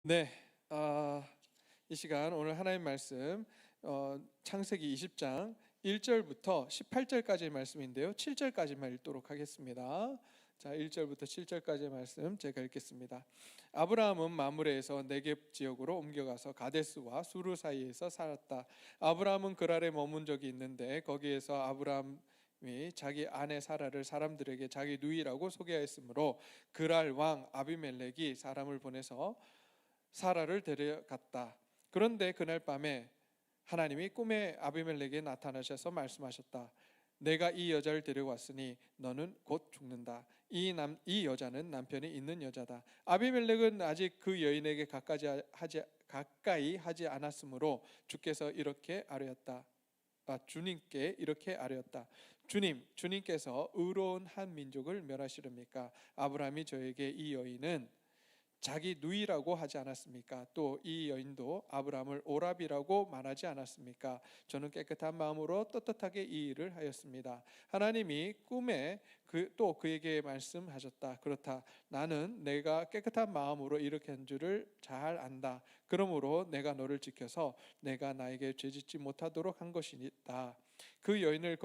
네, 이 시간 오늘 하나님 말씀 창세기 20장 1절부터 18절까지의 말씀인데요. 7절까지만 읽도록 하겠습니다. 자, 1절부터 7절까지의 말씀 제가 읽겠습니다. 아브라함은 마므레에서 네겝 지역으로 옮겨가서 가데스와 수르 사이에서 살았다. 아브라함은 그랄에 머문 적이 있는데 거기에서 아브라함이 자기 아내 사라를 사람들에게 자기 누이라고 소개하였으므로 그랄 왕 아비멜렉이 사람을 보내서 사라를 데려갔다. 그런데 그날 밤에 하나님이 꿈에 아비멜렉에게 나타나셔서 말씀하셨다. 내가 이 여자를 데려왔으니 너는 곧 죽는다. 이 여자는 남편이 있는 여자다. 아비멜렉은 아직 그 여인에게 가까이 하지 않았으므로 주님께 이렇게 아뢰었다. 주님께서 의로운 한 민족을 멸하시렵니까? 아브라함이 저에게 이 여인은 자기 누이라고 하지 않았습니까? 또 이 여인도 아브라함을 오라비라고 말하지 않았습니까? 저는 깨끗한 마음으로 떳떳하게 이 일을 하였습니다. 하나님이 꿈에 또 그에게 말씀하셨다. 그렇다. 나는 내가 깨끗한 마음으로 이렇게 한 줄을 잘 안다. 그러므로 내가 너를 지켜서 내가 나에게 죄짓지 못하도록 한 것이다. 그 여인을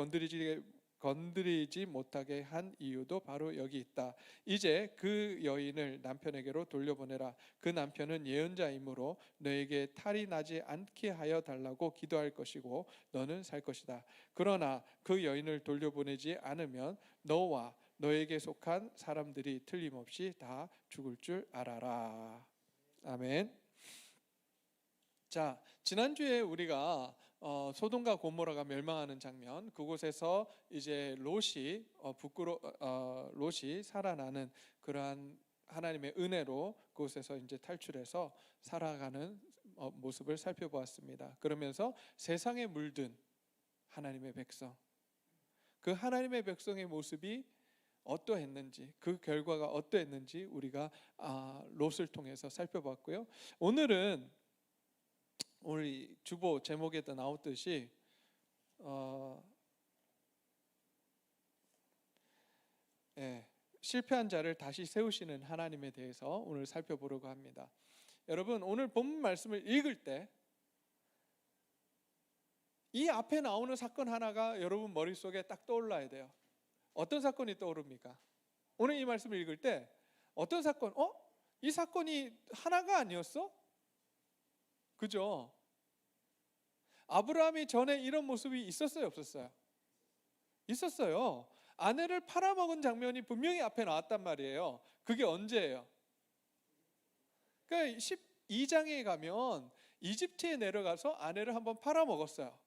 건드리지 못하게 한 이유도 바로 여기 있다. 이제 그 여인을 남편에게로 돌려보내라. 그 남편은 예언자이므로 너에게 탈이 나지 않게 하여 달라고 기도할 것이고 너는 살 것이다. 그러나 그 여인을 돌려보내지 않으면 너와 너에게 속한 사람들이 틀림없이 다 죽을 줄 알아라. 아멘. 자, 지난주에 우리가 소돔과 고모라가 멸망하는 장면, 그곳에서 이제 롯이 살아나는 그러한 하나님의 은혜로 그곳에서 이제 탈출해서 살아가는 모습을 살펴보았습니다. 그러면서 세상에 물든 하나님의 백성, 그 하나님의 백성의 모습이 어떠했는지, 그 결과가 어떠했는지 우리가 롯을 통해서 살펴봤고요. 오늘 주보 제목에도 나왔듯이 실패한 자를 다시 세우시는 하나님에 대해서 오늘 살펴보려고 합니다. 여러분, 오늘 본문 말씀을 읽을 때 이 앞에 나오는 사건 하나가 여러분 머릿속에 딱 떠올라야 돼요. 어떤 사건이 떠오릅니까? 오늘 이 말씀을 읽을 때 어떤 사건? 이 사건이 하나가 아니었어? 그죠? 아브라함이 전에 이런 모습이 있었어요, 없었어요? 있었어요. 아내를 팔아먹은 장면이 분명히 앞에 나왔단 말이에요. 그게 언제예요? 그러니까 12장에 가면 이집트에 내려가서 아내를 한번 팔아먹었어요.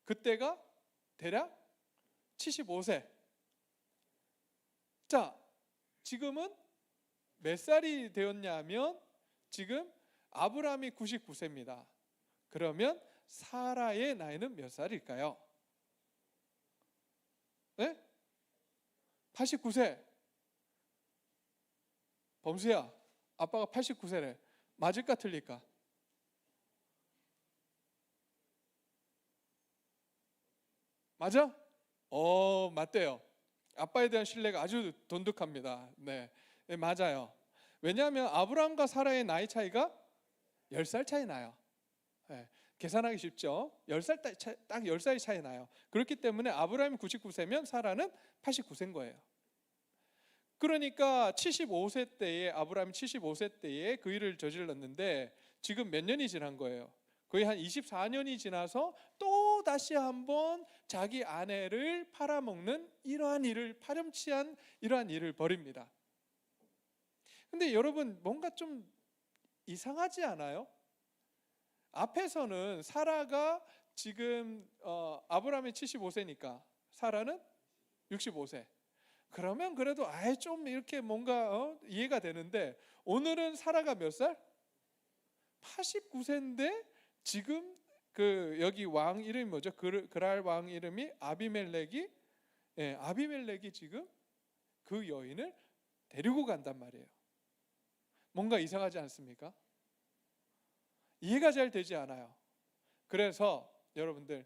그때가 대략 75세. 자, 지금은 몇 살이 되었냐면 지금 아브라함이 99세입니다. 그러면 사라의 나이는 몇 살일까요? 네? 89세. 범수야, 아빠가 89세래. 맞을까 틀릴까? 맞아? 맞대요. 아빠에 대한 신뢰가 아주 돈독합니다. 네, 맞아요. 왜냐하면 아브라함과 사라의 나이 차이가 10살 차이 나요. 네, 계산하기 쉽죠. 10살 딱 10살이 차이 나요. 그렇기 때문에 아브라함이 99세면 사라는 89세인 거예요. 그러니까 75세 때에 아브라함이 75세 때에 그 일을 저질렀는데 지금 몇 년이 지난 거예요? 거의 한 24년이 지나서 또 다시 한번 자기 아내를 팔아먹는 파렴치한 이러한 일을 벌입니다. 근데 여러분, 뭔가 좀 이상하지 않아요? 앞에서는 사라가 지금 아브라함이 75세니까 사라는 65세. 그러면 그래도 좀 이렇게 뭔가 이해가 되는데, 오늘은 사라가 몇 살? 89세인데 지금 여기 왕 이름이 뭐죠? 그랄 왕 이름이 아비멜렉이 지금 그 여인을 데리고 간단 말이에요. 뭔가 이상하지 않습니까? 이해가 잘 되지 않아요. 그래서 여러분들,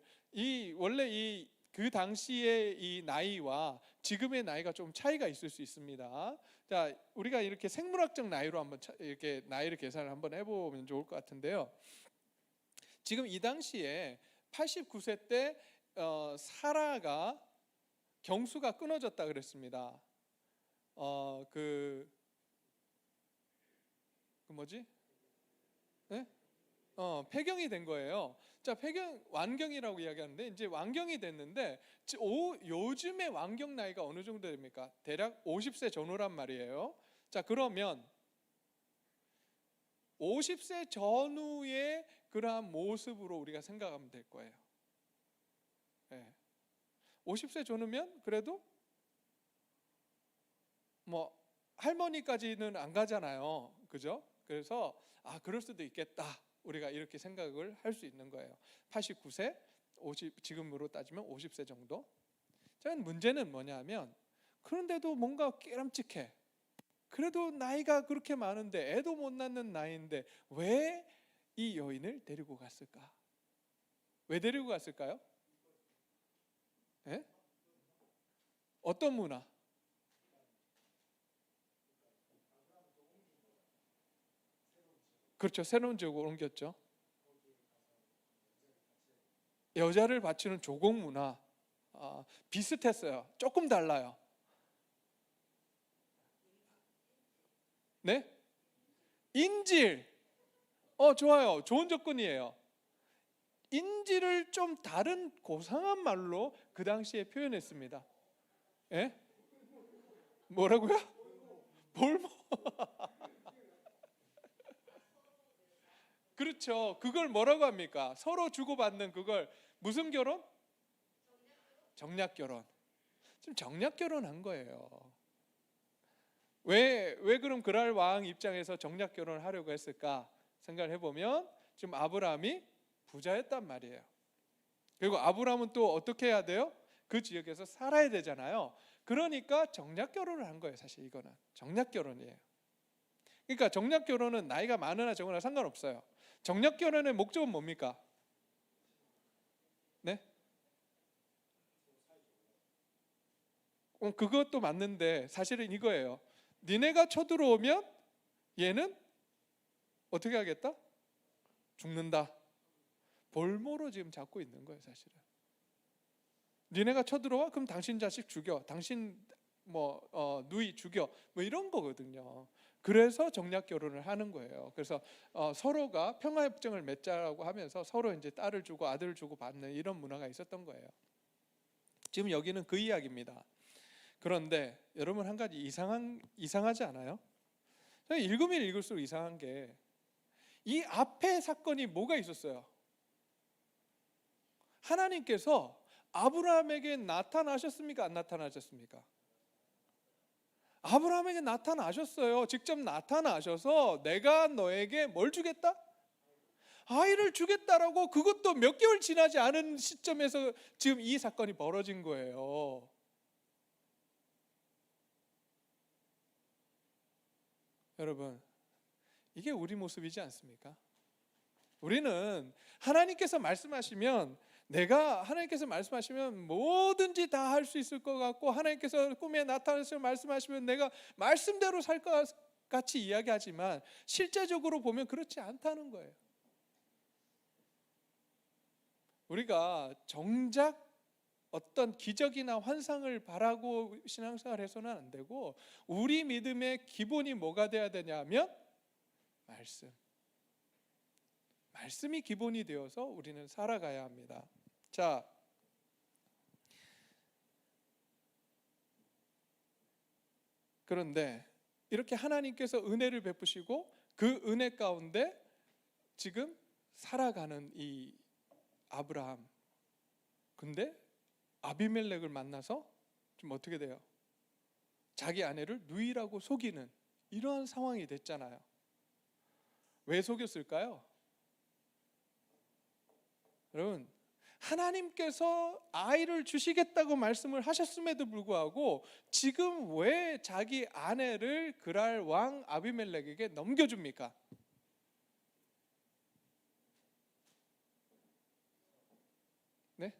그 당시의 이 나이와 지금의 나이가 좀 차이가 있을 수 있습니다. 자, 우리가 이렇게 생물학적 나이로 한번 이렇게 나이를 계산을 한번 해보면 좋을 것 같은데요. 지금 이 당시에 89세 때 사라가 경수가 끊어졌다 그랬습니다. 그 뭐지? 네? 폐경이 된 거예요. 자, 완경이라고 이야기하는데 이제 완경이 됐는데 요즘의 완경 나이가 어느 정도 됩니까? 대략 50세 전후란 말이에요. 자, 그러면 50세 전후의 그러한 모습으로 우리가 생각하면 될 거예요. 네. 50세 전후면 그래도 뭐 할머니까지는 안 가잖아요. 그죠? 그래서 그럴 수도 있겠다. 우리가 이렇게 생각을 할 수 있는 거예요. 89세, 지금으로 따지면 50세 정도. 자, 문제는 뭐냐면 그런데도 뭔가 깨름직해. 그래도 나이가 그렇게 많은데 애도 못 낳는 나이인데 왜 이 여인을 데리고 갔을까? 왜 데리고 갔을까요? 네? 어떤 문화? 그렇죠. 새로운 지역으로 옮겼죠. 여자를 바치는 조공 문화. 비슷했어요. 조금 달라요. 네? 인질. 좋아요. 좋은 접근이에요. 인질을 좀 다른 고상한 말로 그 당시에 표현했습니다. 예? 뭐라고요? 볼모. 그렇죠. 그걸 뭐라고 합니까? 서로 주고받는 그걸 무슨 결혼? 정략 결혼. 지금 정략 결혼한 거예요. 왜 그럼 그랄 왕 입장에서 정략 결혼을 하려고 했을까 생각을 해보면 지금 아브라함이 부자였단 말이에요. 그리고 아브라함은 또 어떻게 해야 돼요? 그 지역에서 살아야 되잖아요. 그러니까 정략 결혼을 한 거예요. 사실 이거는 정략 결혼이에요. 그러니까 정략 결혼은 나이가 많으나 적으나 상관없어요. 정략 결혼의 목적은 뭡니까? 네? 그것도 맞는데 사실은 이거예요. 니네가 쳐들어오면 얘는 어떻게 하겠다? 죽는다. 볼모로 지금 잡고 있는 거예요, 사실은. 니네가 쳐들어와? 그럼 당신 자식 죽여. 당신 누이 죽여. 뭐 이런 거거든요. 그래서 정략 결혼을 하는 거예요. 그래서 서로가 평화협정을 맺자라고 하면서 서로 이제 딸을 주고 아들을 주고 받는 이런 문화가 있었던 거예요. 지금 여기는 그 이야기입니다. 그런데 여러분 한 가지 이상하지 않아요? 읽으면 읽을수록 이상한 게 이 앞에 사건이 뭐가 있었어요? 하나님께서 아브라함에게 나타나셨습니까? 안 나타나셨습니까? 아브라함에게 나타나셨어요. 직접 나타나셔서 내가 너에게 뭘 주겠다? 아이를 주겠다라고. 그것도 몇 개월 지나지 않은 시점에서 지금 이 사건이 벌어진 거예요. 여러분, 이게 우리 모습이지 않습니까? 우리는 하나님께서 말씀하시면 하나님께서 말씀하시면 뭐든지 다 할 수 있을 것 같고, 하나님께서 꿈에 나타나서 말씀하시면 내가 말씀대로 살 것 같이 이야기하지만 실제적으로 보면 그렇지 않다는 거예요. 우리가 정작 어떤 기적이나 환상을 바라고 신앙생활을 해서는 안 되고, 우리 믿음의 기본이 뭐가 돼야 되냐면 말씀이 기본이 되어서 우리는 살아가야 합니다. 자, 그런데 이렇게 하나님께서 은혜를 베푸시고 그 은혜 가운데 지금 살아가는 이 아브라함, 근데 아비멜렉을 만나서 좀 어떻게 돼요? 자기 아내를 누이라고 속이는 이러한 상황이 됐잖아요. 왜 속였을까요? 여러분, 하나님께서 아이를 주시겠다고 말씀을 하셨음에도 불구하고 지금 왜 자기 아내를 그랄 왕 아비멜렉에게 넘겨줍니까? 네?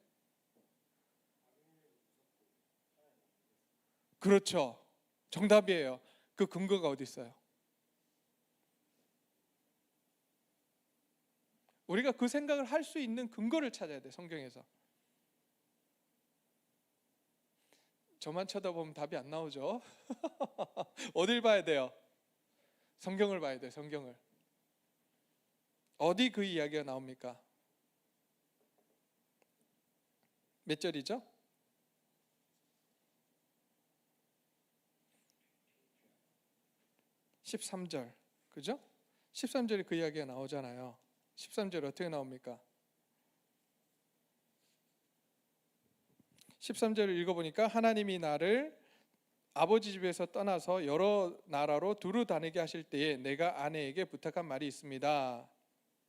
그렇죠. 정답이에요. 그 근거가 어디 있어요? 우리가 그 생각을 할 수 있는 근거를 찾아야 돼, 성경에서. 저만 쳐다보면 답이 안 나오죠. 어딜 봐야 돼요? 성경을 봐야 돼요, 성경을. 어디 그 이야기가 나옵니까? 몇 절이죠? 13절, 그죠? 13절에 그 이야기가 나오잖아요. 13절 어떻게 나옵니까? 13절을 읽어보니까 하나님이 나를 아버지 집에서 떠나서 여러 나라로 두루 다니게 하실 때에 내가 아내에게 부탁한 말이 있습니다.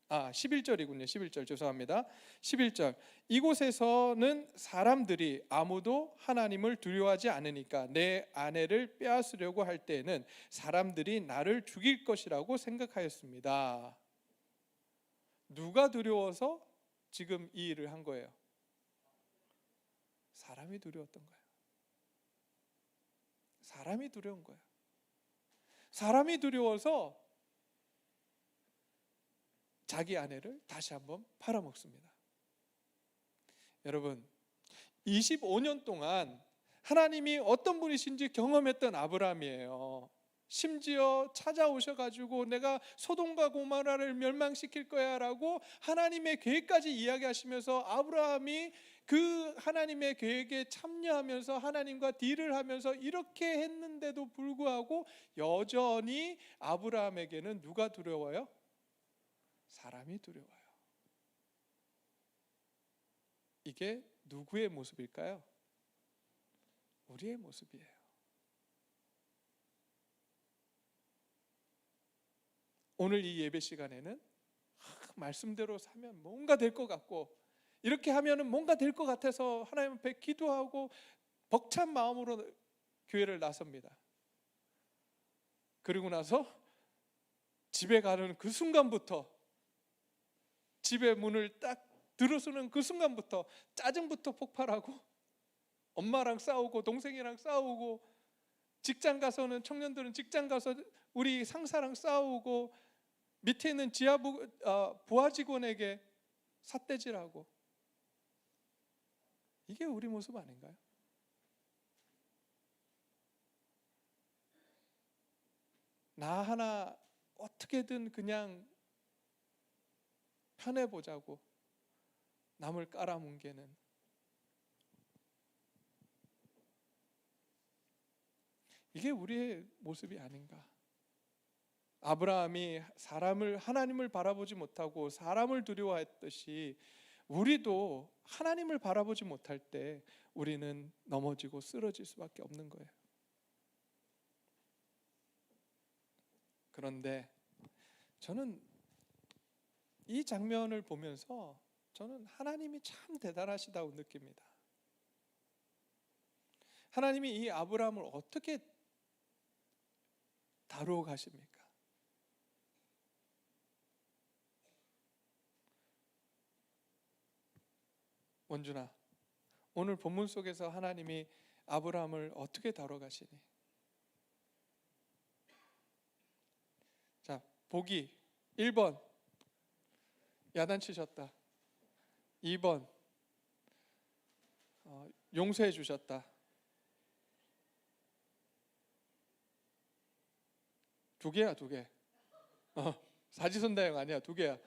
11절이군요. 11절 죄송합니다. 11절 이곳에서는 사람들이 아무도 하나님을 두려워하지 않으니까 내 아내를 빼앗으려고 할 때에는 사람들이 나를 죽일 것이라고 생각하였습니다. 누가 두려워서 지금 이 일을 한 거예요? 사람이 두려웠던 거예요. 사람이 두려운 거예요. 사람이 두려워서 자기 아내를 다시 한번 팔아먹습니다. 여러분, 25년 동안 하나님이 어떤 분이신지 경험했던 아브라함이에요. 심지어 찾아오셔가지고 내가 소돔과 고모라를 멸망시킬 거야 라고 하나님의 계획까지 이야기하시면서 아브라함이 그 하나님의 계획에 참여하면서 하나님과 딜을 하면서 이렇게 했는데도 불구하고 여전히 아브라함에게는 누가 두려워요? 사람이 두려워요. 이게 누구의 모습일까요? 우리의 모습이에요. 오늘 이 예배 시간에는 말씀대로 사면 뭔가 될 것 같고 이렇게 하면은 뭔가 될 것 같아서 하나님 앞에 기도하고 벅찬 마음으로 교회를 나섭니다. 그리고 나서 집에 가는 그 순간부터 집의 문을 딱 들어서는 그 순간부터 짜증부터 폭발하고 엄마랑 싸우고 동생이랑 싸우고 직장 가서는 청년들은 직장 가서 우리 상사랑 싸우고 밑에 있는 부하 직원에게 삿대질하고 이게 우리 모습 아닌가요? 나 하나 어떻게든 그냥 편해보자고 남을 깔아뭉개는 이게 우리의 모습이 아닌가. 아브라함이 하나님을 바라보지 못하고 사람을 두려워했듯이 우리도 하나님을 바라보지 못할 때 우리는 넘어지고 쓰러질 수밖에 없는 거예요. 그런데 저는 이 장면을 보면서 저는 하나님이 참 대단하시다고 느낍니다. 하나님이 이 아브라함을 어떻게 다루어 가십니까? 원준아, 오늘 본문 속에서 하나님이 아브라함을 어떻게 다뤄 가시니? 자, 보기 1번 야단치셨다. 2번 용서해 주셨다. 두 개야, 두 개. 사지선다형 아니야, 두 개야.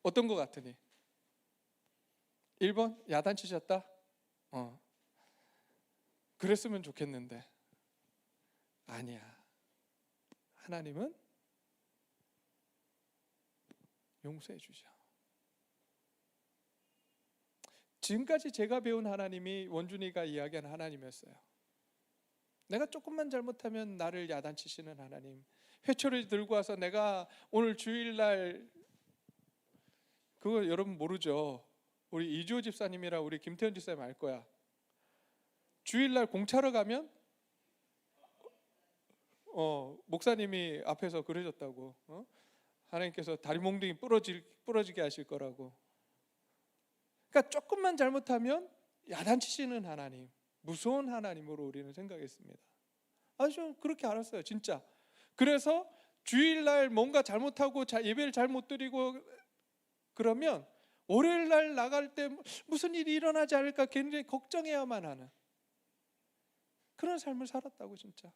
어떤 거 같으니? 1번 야단치셨다? 그랬으면 좋겠는데 아니야. 하나님은 용서해 주셔. 지금까지 제가 배운 하나님이 원준이가 이야기한 하나님이었어요. 내가 조금만 잘못하면 나를 야단치시는 하나님. 회초리 들고 와서 내가 오늘 주일날 그거 여러분 모르죠? 우리 이주호 집사님이랑 우리 김태현 집사님 알 거야. 주일날 공차러 가면 목사님이 앞에서 그러셨다고. 하나님께서 다리 몽둥이 부러지게 하실 거라고. 그러니까 조금만 잘못하면 야단치시는 하나님, 무서운 하나님으로 우리는 생각했습니다. 아주 그렇게 알았어요, 진짜. 그래서 주일날 뭔가 잘못하고 예배를 잘못 드리고 그러면 월요일날 나갈 때 무슨 일이 일어나지 않을까 굉장히 걱정해야만 하는 그런 삶을 살았다고 진짜.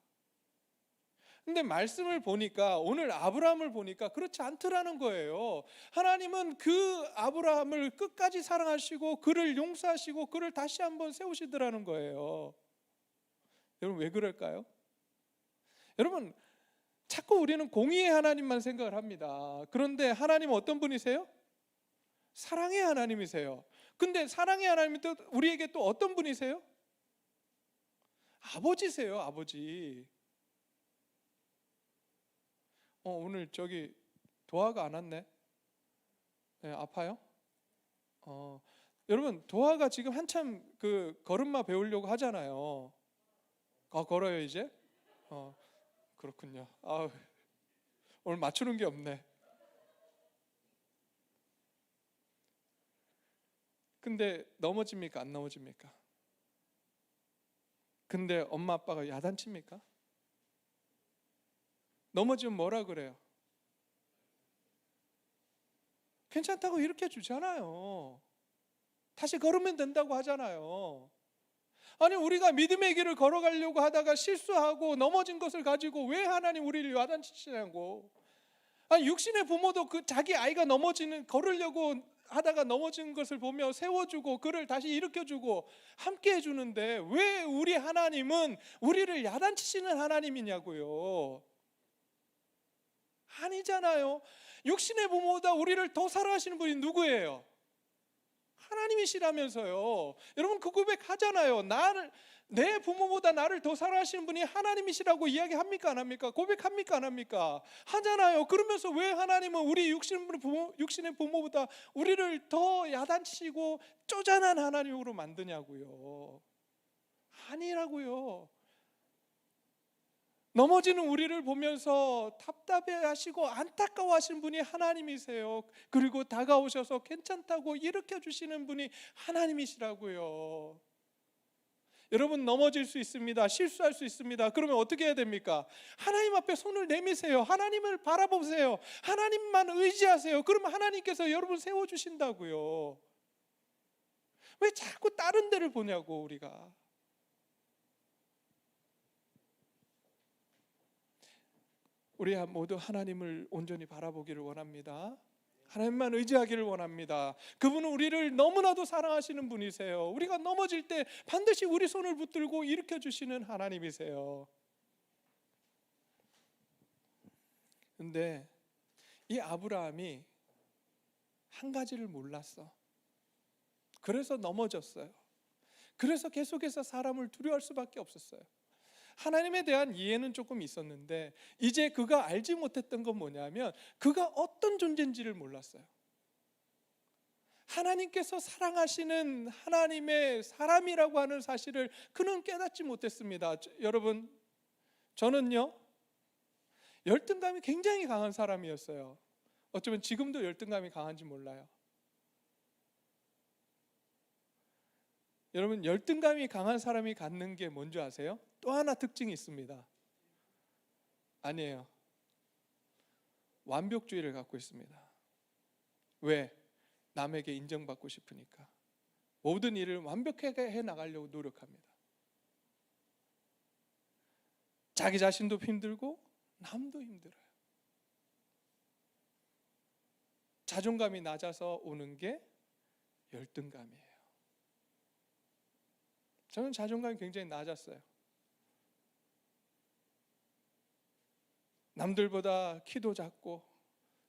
근데 말씀을 보니까 오늘 아브라함을 보니까 그렇지 않더라는 거예요. 하나님은 그 아브라함을 끝까지 사랑하시고 그를 용서하시고 그를 다시 한번 세우시더라는 거예요. 여러분 왜 그럴까요? 여러분 자꾸 우리는 공의의 하나님만 생각을 합니다. 그런데 하나님은 어떤 분이세요? 사랑의 하나님이세요. 근데 사랑의 하나님이 또 우리에게 또 어떤 분이세요? 아버지세요. 아버지. 오늘 저기 도화가 안 왔네. 네, 아파요? 여러분 도화가 지금 한참 그 걸음마 배우려고 하잖아요. 걸어요 이제? 그렇군요. 오늘 맞추는 게 없네. 근데 넘어집니까? 안 넘어집니까? 근데 엄마 아빠가 야단칩니까? 넘어지면 뭐라 그래요? 괜찮다고 일으켜 주잖아요. 다시 걸으면 된다고 하잖아요. 아니 우리가 믿음의 길을 걸어가려고 하다가 실수하고 넘어진 것을 가지고 왜 하나님 우리를 야단치시냐고. 아니 육신의 부모도 그 자기 아이가 걸으려고 하다가 넘어진 것을 보며 세워주고 그를 다시 일으켜주고 함께 해주는데 왜 우리 하나님은 우리를 야단치시는 하나님이냐고요. 아니잖아요. 육신의 부모보다 우리를 더 사랑하시는 분이 누구예요? 하나님이시라면서요. 여러분 그 고백하잖아요. 내 부모보다 나를 더 사랑하시는 분이 하나님이시라고 이야기합니까 안 합니까? 고백합니까 안 합니까? 하잖아요. 그러면서 왜 하나님은 우리 육신의 부모보다 우리를 더 야단치고 쪼잔한 하나님으로 만드냐고요. 아니라고요. 넘어지는 우리를 보면서 답답해하시고 안타까워하시는 분이 하나님이세요. 그리고 다가오셔서 괜찮다고 일으켜 주시는 분이 하나님이시라고요. 여러분 넘어질 수 있습니다. 실수할 수 있습니다. 그러면 어떻게 해야 됩니까? 하나님 앞에 손을 내미세요. 하나님을 바라보세요. 하나님만 의지하세요. 그러면 하나님께서 여러분 세워주신다고요. 왜 자꾸 다른 데를 보냐고 우리가. 우리 모두 하나님을 온전히 바라보기를 원합니다. 하나님만 의지하기를 원합니다. 그분은 우리를 너무나도 사랑하시는 분이세요. 우리가 넘어질 때 반드시 우리 손을 붙들고 일으켜 주시는 하나님이세요. 근데 이 아브라함이 한 가지를 몰랐어. 그래서 넘어졌어요. 그래서 계속해서 사람을 두려워할 수밖에 없었어요. 하나님에 대한 이해는 조금 있었는데 이제 그가 알지 못했던 건 뭐냐면 그가 어떤 존재인지를 몰랐어요. 하나님께서 사랑하시는 하나님의 사람이라고 하는 사실을 그는 깨닫지 못했습니다. 여러분 저는요 열등감이 굉장히 강한 사람이었어요. 어쩌면 지금도 열등감이 강한지 몰라요. 여러분 열등감이 강한 사람이 갖는 게 뭔지 아세요? 또 하나 특징이 있습니다. 아니에요. 완벽주의를 갖고 있습니다. 왜? 남에게 인정받고 싶으니까. 모든 일을 완벽하게 해나가려고 노력합니다. 자기 자신도 힘들고 남도 힘들어요. 자존감이 낮아서 오는 게 열등감이에요. 저는 자존감이 굉장히 낮았어요. 남들보다 키도 작고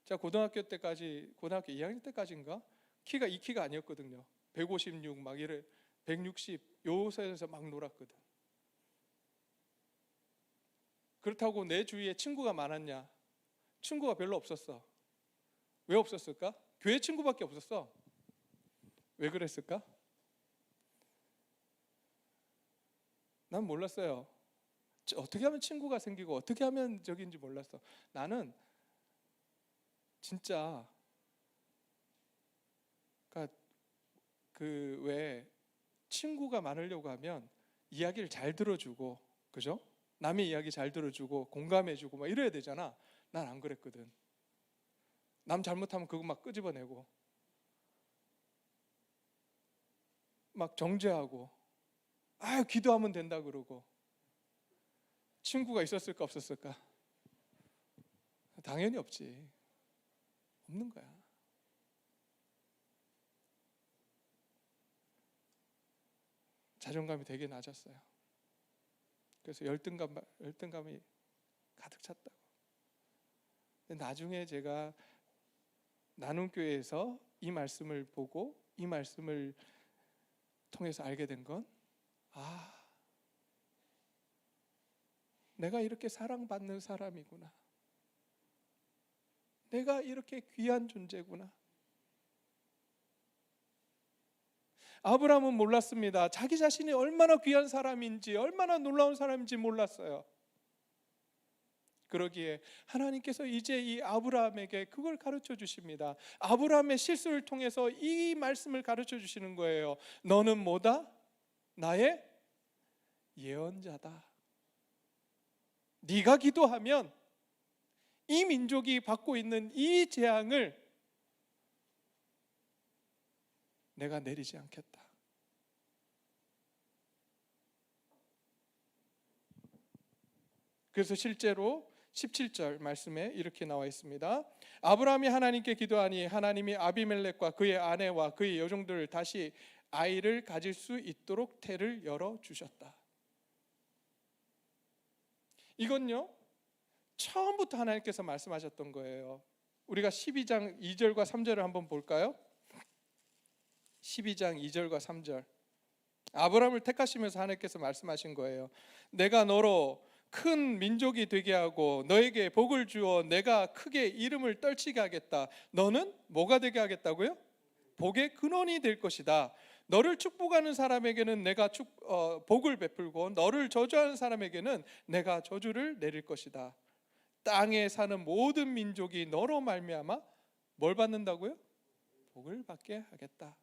제가 고등학교 2학년 때까지인가 키가 2키가 아니었거든요. 156 막 이래 160 요 선에서 막 놀았거든. 그렇다고 내 주위에 친구가 많았냐? 친구가 별로 없었어. 왜 없었을까? 교회 친구밖에 없었어. 왜 그랬을까? 난 몰랐어요. 어떻게 하면 친구가 생기고 어떻게 하면 저기인지 몰랐어. 나는 진짜 왜 친구가 많으려고 하면 이야기를 잘 들어주고 그죠? 남의 이야기 잘 들어주고 공감해주고 막 이래야 되잖아. 난 안 그랬거든. 남 잘못하면 그거 막 끄집어내고 막 정죄하고 기도하면 된다 그러고. 친구가 있었을까 없었을까? 당연히 없지. 없는 거야. 자존감이 되게 낮았어요. 그래서 열등감이 가득 찼다고. 근데 나중에 제가 나눔교회에서 이 말씀을 보고 이 말씀을 통해서 알게 된 건, 내가 이렇게 사랑받는 사람이구나. 내가 이렇게 귀한 존재구나. 아브라함은 몰랐습니다. 자기 자신이 얼마나 귀한 사람인지, 얼마나 놀라운 사람인지 몰랐어요. 그러기에 하나님께서 이제 이 아브라함에게 그걸 가르쳐 주십니다. 아브라함의 실수를 통해서 이 말씀을 가르쳐 주시는 거예요. 너는 뭐다? 나의 예언자다. 네가 기도하면 이 민족이 받고 있는 이 재앙을 내가 내리지 않겠다. 그래서 실제로 17절 말씀에 이렇게 나와 있습니다. 아브라함이 하나님께 기도하니 하나님이 아비멜렉과 그의 아내와 그의 여종들을 다시 아이를 가질 수 있도록 태를 열어 주셨다. 이건요, 처음부터 하나님께서 말씀하셨던 거예요. 우리가 12장 2절과 3절을 한번 볼까요? 12장 2절과 3절. 아브라함을 택하시면서 하나님께서 말씀하신 거예요. 내가 너로 큰 민족이 되게 하고 너에게 복을 주어 내가 크게 이름을 떨치게 하겠다. 너는 뭐가 되게 하겠다고요? 복의 근원이 될 것이다. 너를 축복하는 사람에게는 내가 복을 베풀고 너를 저주하는 사람에게는 내가 저주를 내릴 것이다. 땅에 사는 모든 민족이 너로 말미암아 뭘 받는다고요? 복을 받게 하겠다.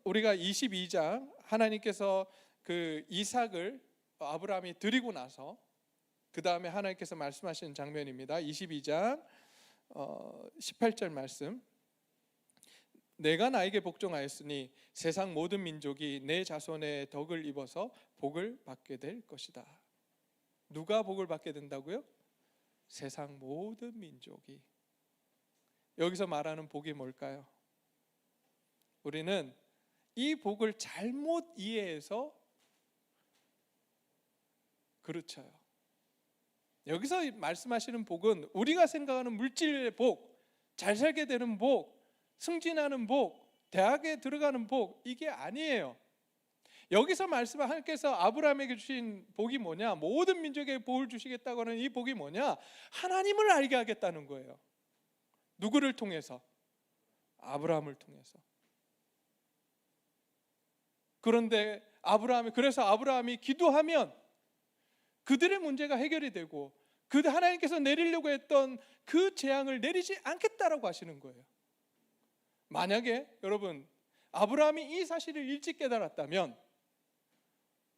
우리가 22장 하나님께서 그 이삭을 아브라함이 드리고 나서 그 다음에 하나님께서 말씀하시는 장면입니다. 22장 18절 말씀. 내가 나에게 복종하였으니 세상 모든 민족이 내 자손의 덕을 입어서 복을 받게 될 것이다. 누가 복을 받게 된다고요? 세상 모든 민족이. 여기서 말하는 복이 뭘까요? 우리는 이 복을 잘못 이해해서 그르쳐요. 여기서 말씀하시는 복은 우리가 생각하는 물질의 복, 잘 살게 되는 복, 승진하는 복, 대학에 들어가는 복, 이게 아니에요. 여기서 말씀한 하나님께서 아브라함에게 주신 복이 뭐냐? 모든 민족에게 복을 주시겠다고 하는 이 복이 뭐냐? 하나님을 알게 하겠다는 거예요. 누구를 통해서? 아브라함을 통해서. 그런데 그래서 아브라함이 기도하면 그들의 문제가 해결이 되고 하나님께서 내리려고 했던 그 재앙을 내리지 않겠다라고 하시는 거예요. 만약에 여러분 아브라함이 이 사실을 일찍 깨달았다면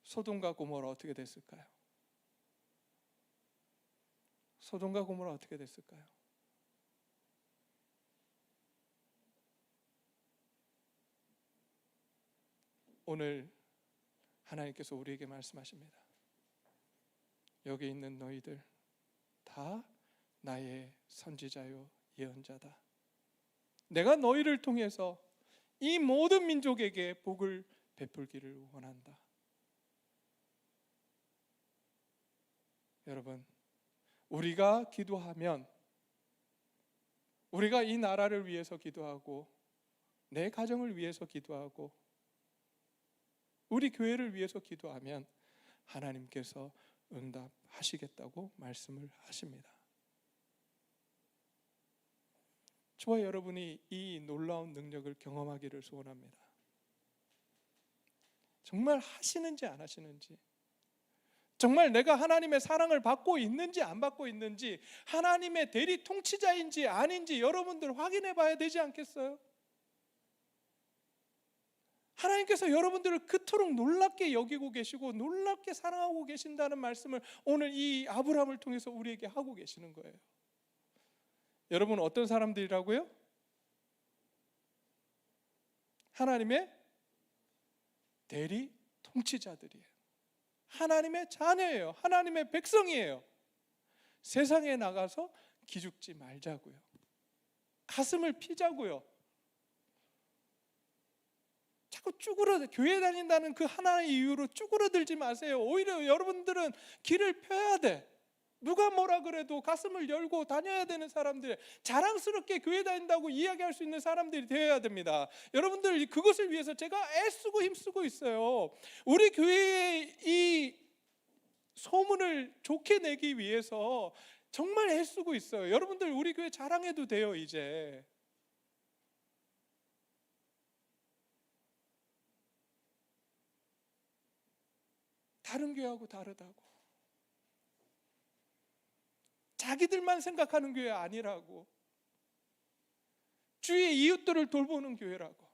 소돔과 고모라 어떻게 됐을까요? 소돔과 고모라 어떻게 됐을까요? 오늘 하나님께서 우리에게 말씀하십니다. 여기 있는 너희들 다 나의 선지자요 예언자다. 내가 너희를 통해서 이 모든 민족에게 복을 베풀기를 원한다. 여러분, 우리가 기도하면 우리가 이 나라를 위해서 기도하고 내 가정을 위해서 기도하고 우리 교회를 위해서 기도하면 하나님께서 응답하시겠다고 말씀을 하십니다. 저와 여러분이 이 놀라운 능력을 경험하기를 소원합니다. 정말 하시는지 안 하시는지, 정말 내가 하나님의 사랑을 받고 있는지 안 받고 있는지, 하나님의 대리 통치자인지 아닌지 여러분들 확인해 봐야 되지 않겠어요? 하나님께서 여러분들을 그토록 놀랍게 여기고 계시고 놀랍게 사랑하고 계신다는 말씀을 오늘 이 아브라함을 통해서 우리에게 하고 계시는 거예요. 여러분 어떤 사람들이라고요? 하나님의 대리 통치자들이에요. 하나님의 자녀예요. 하나님의 백성이에요. 세상에 나가서 기죽지 말자고요. 가슴을 피자고요. 자꾸 교회 다닌다는 그 하나의 이유로 쭈그러들지 마세요. 오히려 여러분들은 길을 펴야 돼. 누가 뭐라 그래도 가슴을 열고 다녀야 되는 사람들, 자랑스럽게 교회 다닌다고 이야기할 수 있는 사람들이 되어야 됩니다. 여러분들 그것을 위해서 제가 애쓰고 힘쓰고 있어요. 우리 교회의 이 소문을 좋게 내기 위해서 정말 애쓰고 있어요. 여러분들 우리 교회 자랑해도 돼요. 이제 다른 교회하고 다르다고, 자기들만 생각하는 교회 아니라고, 주위의 이웃들을 돌보는 교회라고.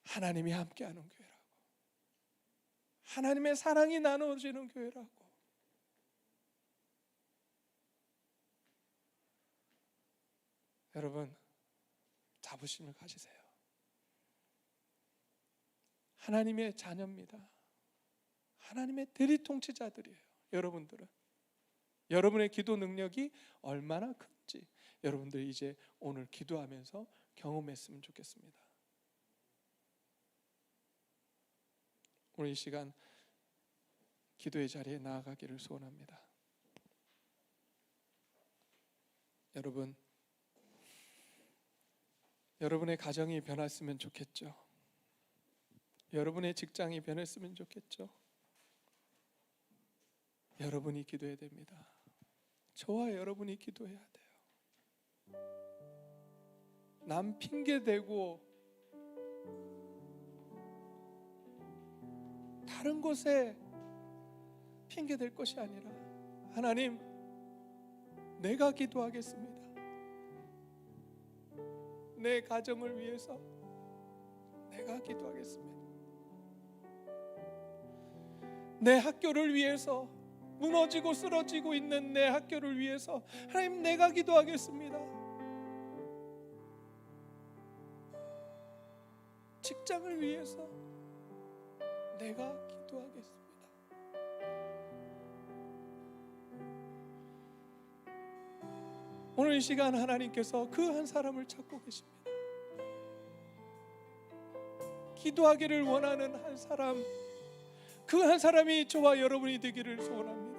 하나님이 함께하는 교회라고, 하나님의 사랑이 나누어지는 교회라고. 여러분 자부심을 가지세요. 하나님의 자녀입니다. 하나님의 대리 통치자들이에요. 여러분들은 여러분의 기도 능력이 얼마나 큰지 여러분들이 이제 오늘 기도하면서 경험했으면 좋겠습니다. 오늘 이 시간 기도의 자리에 나아가기를 소원합니다. 여러분의 가정이 변했으면 좋겠죠. 여러분의 직장이 변했으면 좋겠죠. 여러분이 기도해야 됩니다. 저와 여러분이 기도해야 돼요. 남 핑계대고 다른 곳에 핑계댈 것이 아니라, 하나님 내가 기도하겠습니다. 내 가정을 위해서 내가 기도하겠습니다. 내 학교를 위해서, 무너지고 쓰러지고 있는 내 학교를 위해서 하나님 내가 기도하겠습니다. 직장을 위해서 내가 기도하겠습니다. 오늘 이 시간 하나님께서 그 한 사람을 찾고 계십니다. 기도하기를 원하는 한 사람, 그 한 사람이 저와 여러분이 되기를 소원합니다.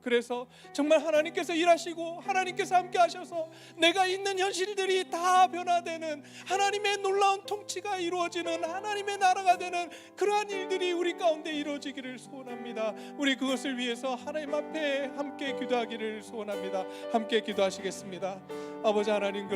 그래서 정말 하나님께서 일하시고 하나님께서 함께 하셔서 내가 있는 현실들이 다 변화되는, 하나님의 놀라운 통치가 이루어지는, 하나님의 나라가 되는 그러한 일들이 우리 가운데 이루어지기를 소원합니다. 우리 그것을 위해서 하나님 앞에 함께 기도하기를 소원합니다. 함께 기도하시겠습니다. 아버지 하나님,